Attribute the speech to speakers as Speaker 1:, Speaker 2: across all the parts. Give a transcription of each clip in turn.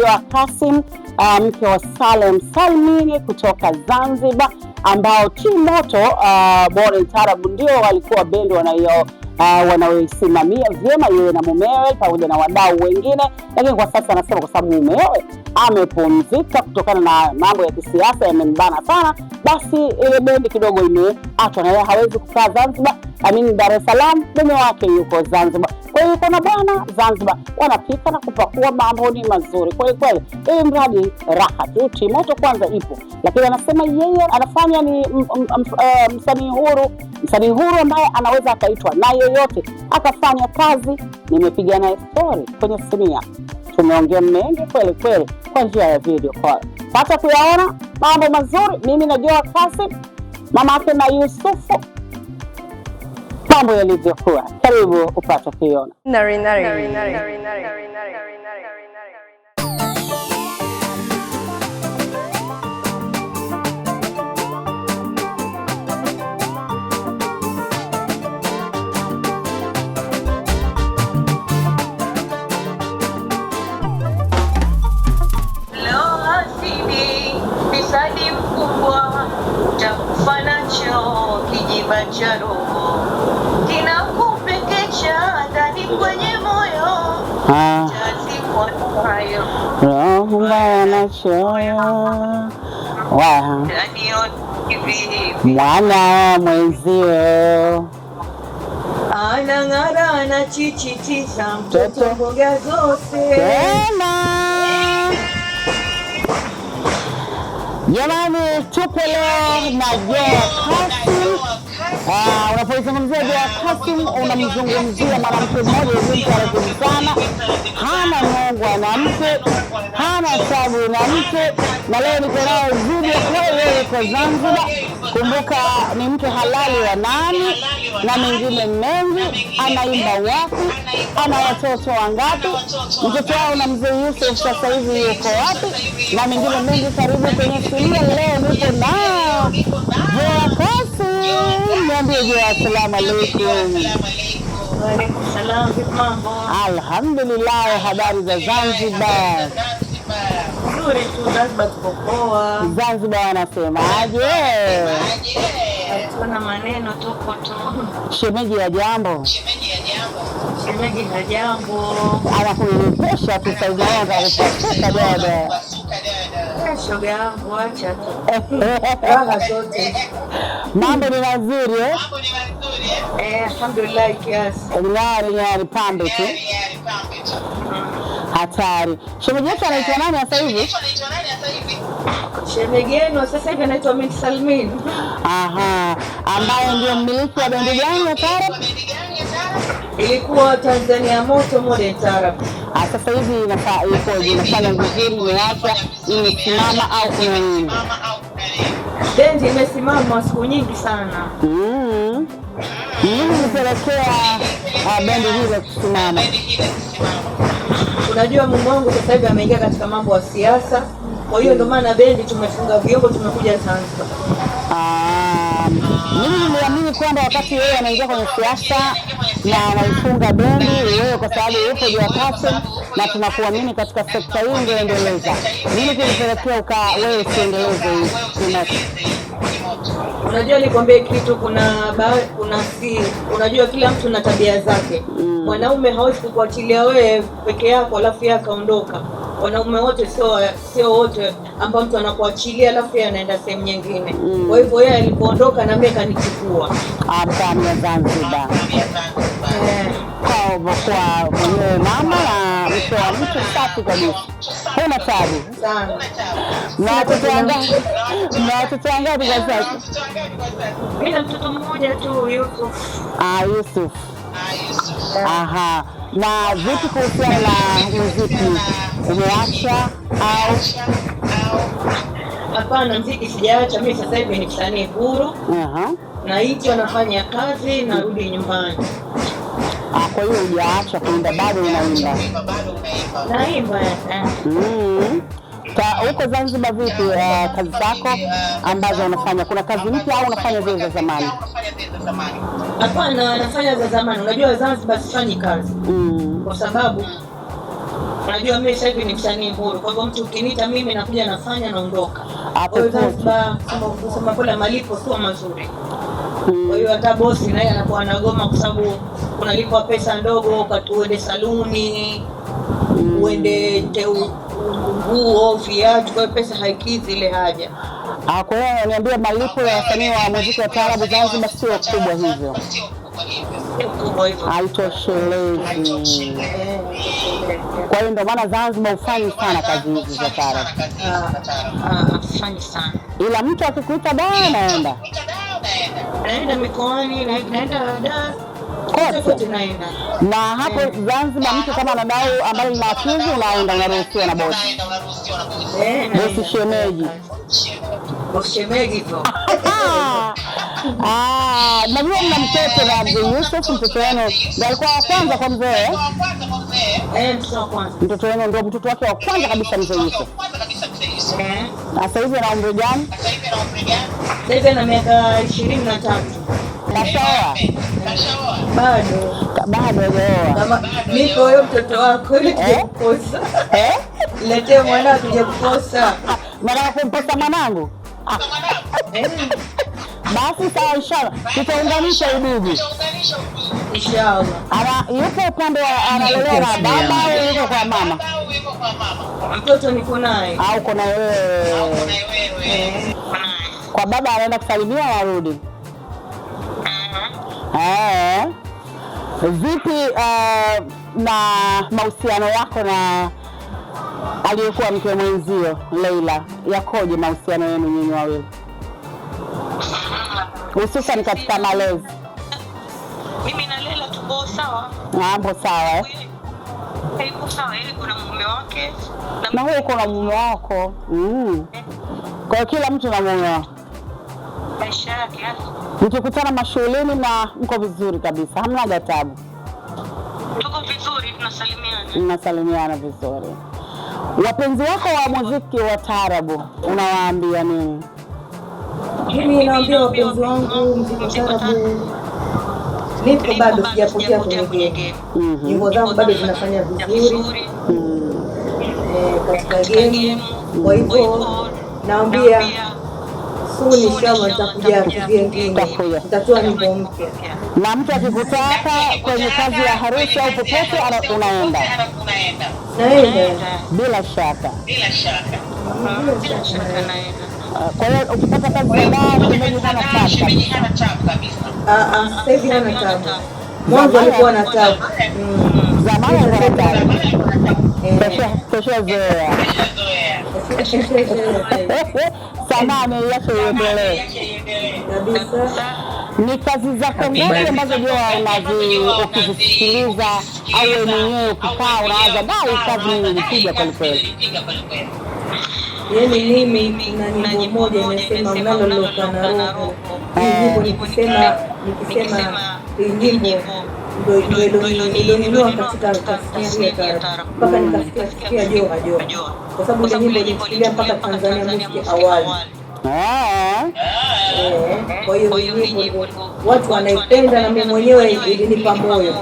Speaker 1: wa Kasim, mke wa Salem Salmini kutoka Zanzibar, ambao T-Moto Modern Taarab ndio walikuwa bendi wanaoisimamia vyema yeye na mumewe pamoja na wadau wengine, lakini kwa sasa anasema kwa sababu mumewe amepumzika kutokana na mambo ya kisiasa yamembana sana, basi ile bendi kidogo imeachwa na yeye hawezi kukaa Zanzibar, Dar es Salaam, mume wake yuko Zanzibar. Kwa hiyo kuna bwana Zanzibar wanapika na kupakua, mambo ni mazuri kweli kweli, ili mradi raha tu. T-Moto kwanza ipo, lakini anasema yeye anafanya ni msanii huru ambaye anaweza akaitwa na yeyote akafanya kazi. Nimepiga naye story kwenye sinia, tumeongea mengi kweli kweli kwa njia ya video call. Pata kuyaona mambo mazuri. Mimi najua Kasim, mama yake na Yusufu, mambo yalivyokuwa. Karibu upate kuiona.
Speaker 2: Fisadi mkubwa utakufa nacho kijiba cha roho kinakupekecha ndani kwenye moyo tazikwa nayo
Speaker 1: roho wanachoyo mwana mwenzio
Speaker 2: anang'ara anachichitiza mtoto mboga zote
Speaker 1: Jamani, tupo leo na Kasim. Unapoizungumzia Kasim unamzungumzia mwanamke mmoja aliyemtarajimu sana, hana nongwa na mke, hana sabu na mke, na leo niko naye video call. Yeye yuko Zanzibar. Kumbuka ni mke halali wa nani na mengine mengi. Anaimba wapi? Ana watoto wangapi? Mtoto wao na mzee Yusuf sasa hivi yuko wapi? Na mengine mengi. Karibu kwenye sinia. Leo nipo na Kasim. Niambie, assalamu alaikum.
Speaker 2: Waalaikum salam. Mambo?
Speaker 1: Alhamdulillah. Habari za Zanzibar?
Speaker 2: Nzuri tu, Zanzibar tuko poa.
Speaker 1: Zanzibar wanasemaje?
Speaker 2: Hatuna maneno, tuko tu.
Speaker 1: Shemeji ya jambo?
Speaker 2: Shemeji ya jambo.
Speaker 1: Anakuelezesha tu saidia kupasuka dada.
Speaker 2: Shoga yangu, acha tu. Raha zote.
Speaker 1: Mambo ni mazuri
Speaker 2: Alhamdulillah kiasi.
Speaker 1: Ngari pambe tu. Hatari. Shemeji yetu anaitwa nani sasa hivi?
Speaker 2: Shemeji yenu sasa hivi anaitwa Mint Salmin.
Speaker 1: Ambaye ndio mmiliki wa bendi gani ya Taarab?
Speaker 2: Ilikuwa Tanzania Moto Modern Taarab.
Speaker 1: Sasa hivi inafanya vizuri, imeacha, imesimama au kuna nini?
Speaker 2: Bendi imesimama siku nyingi sana.
Speaker 1: Nini nipelekea bendi hile kusimama?
Speaker 2: Unajua mume wangu sasa hivi ameingia katika mambo ya siasa, kwa hiyo ndio maana bendi tumefunga vyombo, tumekuja Zanzibar.
Speaker 1: Mimi niliamini kwamba wakati yeye anaingia kwenye siasa na anaifunga bendi, wewe kwa sababu yupo juu ya Kasim na tunakuamini katika sekta hii ndio endeleza. Nini kilipelekea wewe usiendeleze hii?
Speaker 2: Unajua nikwambie kitu, unajua kila mtu na tabia zake. Mwanaume hawezi kukuachilia wewe peke yako alafu yeye akaondoka. Wanaume wote sio wote ambao mtu anakuachilia alafu yeye anaenda sehemu nyingine. Kwa hivyo yeye alipoondoka na mimi kanichukua.
Speaker 1: Mtaani ya Zanzibar. Kwa mwenyewe mama na mtu safi kabisa. Huna tabu
Speaker 2: sana.
Speaker 1: Na watoto wangapi kwa sasa?
Speaker 2: Bila mtoto mmoja tu, Yusuf.
Speaker 1: Yusuf. Na vipi kuhusiana na muziki? Umeacha au?
Speaker 2: Hapana, muziki sijaacha. Mimi sasa hivi ni msanii huru. Na hicho nafanya kazi, narudi nyumbani.
Speaker 1: Kwa hiyo hujaacha kuimba, bado unaimba?
Speaker 2: Naimba.
Speaker 1: Huko Zanzibar vipi kazi zako ambazo unafanya? Kuna kazi mpya au unafanya zile za zamani?
Speaker 2: Hapana, nafanya za zamani. Unajua Zanzibar sifanyi kazi. Kwa sababu Unajua mimi sasa hivi ni msanii huru, kwa hivyo mtu ukiniita mimi nakuja nafanya naondoka. Kwa hiyo Zanzibar kusema kweli malipo sio mazuri. Kwa hiyo hata bosi naye anakuwa anagoma kwa sababu unalipwa pesa ndogo, ukatuende saluni, uende nguo, viatu, kwa pesa haikidhi ile haja.
Speaker 1: Kwa hiyo niambia malipo ya wasanii wa muziki wa taarabu Zanzibar sio kubwa hivyo. Haitoshelezi. Kwa hiyo ndio maana Zanzibar hufanyi sana kazi hizi za taarabu.
Speaker 2: Hafanyi sana.
Speaker 1: Ila mtu akikuita Dar
Speaker 2: naenda mikoani, naenda Dar. Kote naenda.
Speaker 1: Na hapo Zanzibar mtu kama anadai ambaye ni machizi unaruhusiwa na bosi. Bosi shemeji.
Speaker 2: Bosi shemeji tu.
Speaker 1: Najua mna mtoto na Abdul Yusuf, mtoto wenu ndio alikuwa wa kwanza kwa mzee.
Speaker 2: Mtoto wa kwanza.
Speaker 1: Mtoto wenu ndio mtoto wake wa kwanza kabisa mzee Yusuf. Sasa hivi ana umri gani?
Speaker 2: Sasa hivi ana miaka 23.
Speaker 1: Kashaoa?
Speaker 2: Bado
Speaker 1: hajaoa.
Speaker 2: Niko huyo mtoto wako ile kuposa. Lete mwana kuja kuposa.
Speaker 1: Mara kumposa mwanangu? Basi sawa, inshallah tutaunganisha udugu.
Speaker 2: Inshallah.
Speaker 1: Yuko upande analelewa na baba au yuko kwa mama?
Speaker 2: Mtoto niko naye.
Speaker 1: Au uko na wewe? Kwa baba anaenda kusalimia warudi. Vipi na mahusiano yako na aliyekuwa mke mwenzio Leila, yakoje mahusiano yenu nyinyi wawili? Hususan katika malezi.
Speaker 2: Mimi na Leila tuko sawa.
Speaker 1: Mambo sawa
Speaker 2: Yuko sawa, yeye kuna mume wake.
Speaker 1: Na wewe uko na mume wako. Kwa hiyo kila mtu na mume wake.
Speaker 2: Maisha yake.
Speaker 1: Mkikutana mashughulini na mko vizuri kabisa, hamna taabu.
Speaker 2: Tuko vizuri, tunasalimiana.
Speaker 1: Mnasalimiana vizuri. Wapenzi wako wa muziki wa taarabu unawaambia nini?
Speaker 2: Mimi naambia wapenzi wangu muziki wa taarabu nipo bado sijapotea kwenye game. Nyimbo zangu bado zinafanya vizuri. Katika game. Kwa hivyo naambia suni inshallah nitakuja nitatoa nyimbo mpya.
Speaker 1: Na mtu akikutaka kwenye kazi ya harusi au popote unaenda?
Speaker 2: Naenda.
Speaker 1: Bila shaka. Kwa hiyo ukipata kazi ya Dar shemeji hana tabu kabisa.
Speaker 2: Sasa hivi hana tabu. Mwanzo alikuwa na tabu.
Speaker 1: Zamani alikuwa na tabu. Kesha zoea. Samani yake iendelee. Ni kazi zako ngapi ambazo jua ukizisikiliza au wewe mwenyewe ukikaa unaanza dai kazi mimi nipiga kwa kweli?
Speaker 2: Yaani mimi na nyimbo moja inasema mnaloloka na roho. Nyimbo nikisema nyimbo ndio nilionunua katika tafsiri ya taarabu mpaka nikasikia Joha. Kwa sababu ile nyimbo ilifikia mpaka Tanzania Muziki awali. Kwa hiyo nyimbo watu wanaipenda na mimi mwenyewe ilinipa moyo.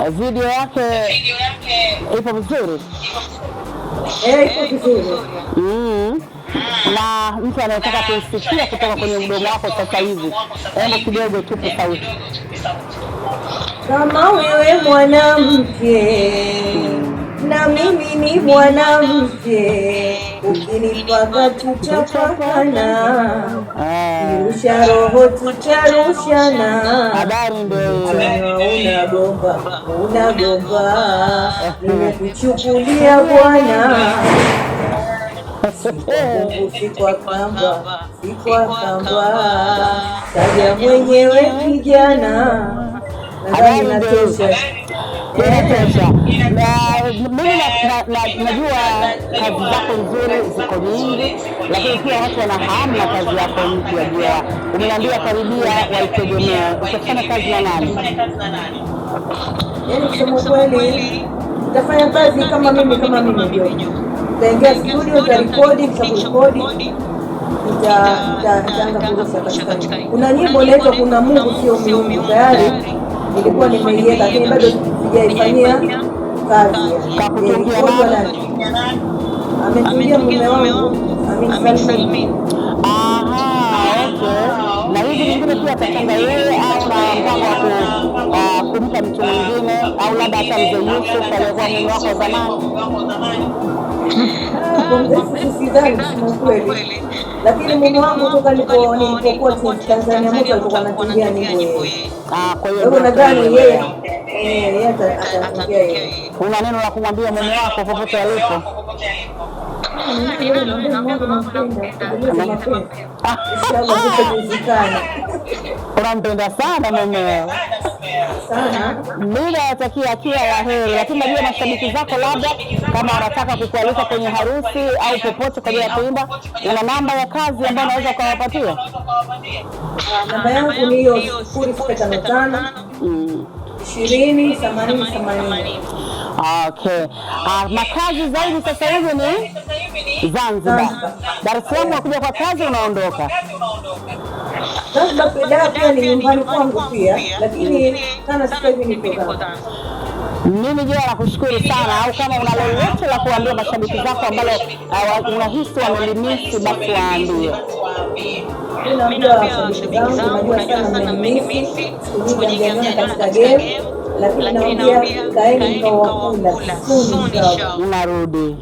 Speaker 1: Video yake ipo vizuri?
Speaker 2: Ipo vizuri.
Speaker 1: Na mtu anayetaka kusikia kutoka kwenye mdomo wako sasa hivi, hebu kidogo tupe sauti.
Speaker 2: Kama wewe mwanamke na mimi ni mwanamke, ukinipaka tutapakana, rusha roho tutarushana.
Speaker 1: Habari ndio
Speaker 2: unagomba nimekuchukulia bwana. Si kwa kamba kaja mwenyewe kijana.
Speaker 1: Nadhani inatosha. Mimi najua kazi zako nzuri ziko nyingi, lakini pia watu wana hamu na kazi yako mpya. Jua umeniambia karibia waitegemea, utafanya kazi na nani?
Speaker 2: Yaani kusema kweli nitafanya kazi kama mimi ndio. Nitaingia studio, nitarekodi, nitaanza kurusha katika. Kuna nyimbo inaitwa Kuna Mungu Sio Miungu, tayari nilikuwa nimeiweka lakini bado sijaifanyia kazi
Speaker 1: Kakutungia nani?
Speaker 2: ametungia mume wangu Amin Salmin.
Speaker 1: Aha, okay. Na hivi vingine pia atachanga yeye au na mpango wa kumpa mtu mwingine au labda hata Mzee Yusuf aliyekuwa mume wako zamani?
Speaker 2: Sidhani kusema kweli, lakini mume wangu toka nilipokuwa Tanzania moto alikuwa anatungia nyimbo yeye.
Speaker 1: Kwa hiyo
Speaker 2: nadhani yeye atatungia yeye.
Speaker 1: Una neno la kumwambia mume wako popote alipo? Unampenda sana mumeo
Speaker 2: sana.
Speaker 1: Mimi natakia kila la heri, lakini najua mashabiki zako labda kama wanataka kukualika kwenye harusi au popote kwa ajili ya kuimba, una namba ya kazi ambayo unaweza ukawapatia?
Speaker 2: Namba yangu ni hiyo 0655 2080.
Speaker 1: Okay. Makazi zaidi sasa hivi ni Zanzibar. Dar es Salaam wakuja kwa kazi unaondoka?
Speaker 2: Zanzibar pia ni nyumbani kwangu pia, lakini sana sasa hivi niko Zanzibar.
Speaker 1: Mimi je, nakushukuru sana, au kama una lolote la kuambia mashabiki zako ambalo unahisi wamelimisi basi waambie.
Speaker 2: Mimi na mashabiki zangu najua sana mmenimisi, sikujiamini katika game, lakini naambia kaeni mkawakula
Speaker 1: unarudi.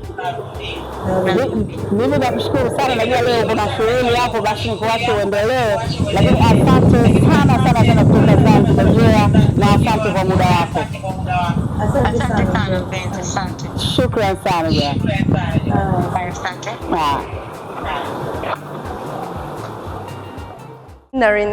Speaker 1: Mimi nakushukuru sana, najua leo kuna shughuli hapo, basi nikuache uendelee, lakini asante sana kutoka Zanzibar na asante kwa muda wako.
Speaker 2: Asante sana mpenzi, asante.
Speaker 1: Shukrani sana ja.
Speaker 2: Asante.
Speaker 3: Nari.